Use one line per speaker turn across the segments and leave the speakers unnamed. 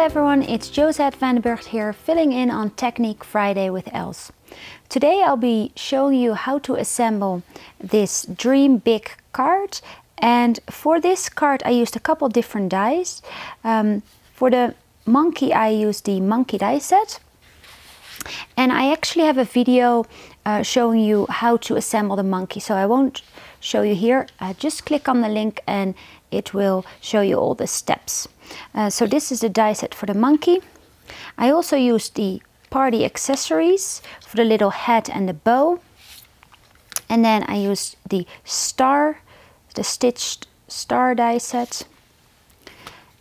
everyone, it's Josette van den Burgt here, filling in on Technique Friday with Els. Today I'll be showing you how to assemble this Dream Big card, and for this card I used a couple different dies. For the monkey I used the monkey die set, and I actually have a video showing you how to assemble the monkey, so I won't show you here. Just click on the link and it will show you all the steps. So this is the die set for the monkey. I also used the party accessories for the little head and the bow, and then I used the star, the stitched star die set,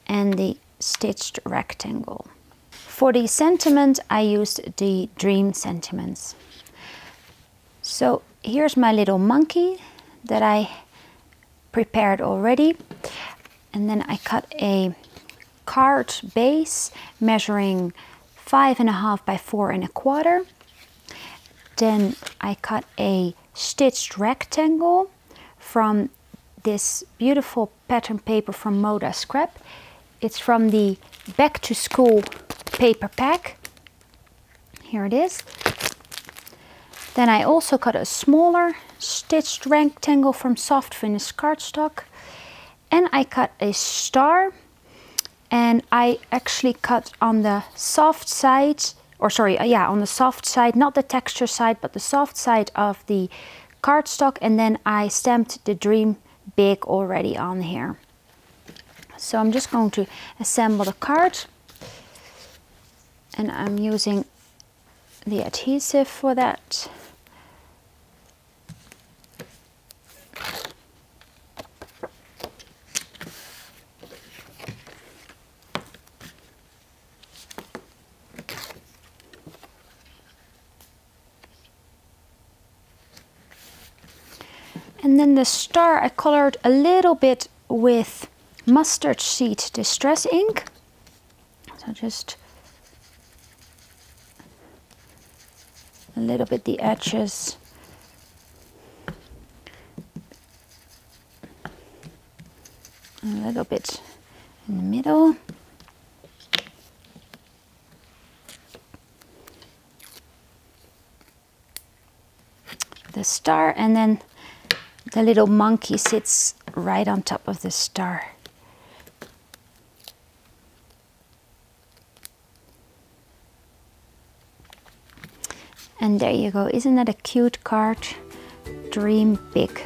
and the stitched rectangle. For the sentiment I used the dream sentiments. So here's my little monkey that I prepared already, and then I cut a card base measuring 5.5 by 4.25. Then I cut a stitched rectangle from this beautiful pattern paper from Moda Scrap. It's from the Back to School paper pack. Here it is. Then I also cut a smaller stitched rectangle from Soft Finish Cardstock, and I cut a star, and I actually cut on the soft side, or sorry, on the soft side, not the texture side, but the soft side of the cardstock, and then I stamped the Dream Big already on here. So I'm just going to assemble the card, and I'm using the adhesive for that. And then the star I colored a little bit with mustard seed distress ink. So just a little bit the edges. A little bit in the middle. The star, and then the little monkey sits right on top of the star. And there you go. Isn't that a cute card? Dream Big.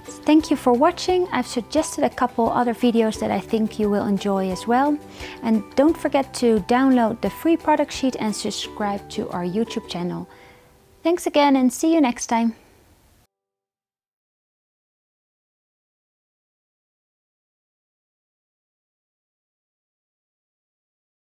Thank you for watching. I've suggested a couple other videos that I think you will enjoy as well. And don't forget to download the free product sheet and subscribe to our YouTube channel. Thanks again, and see you next time.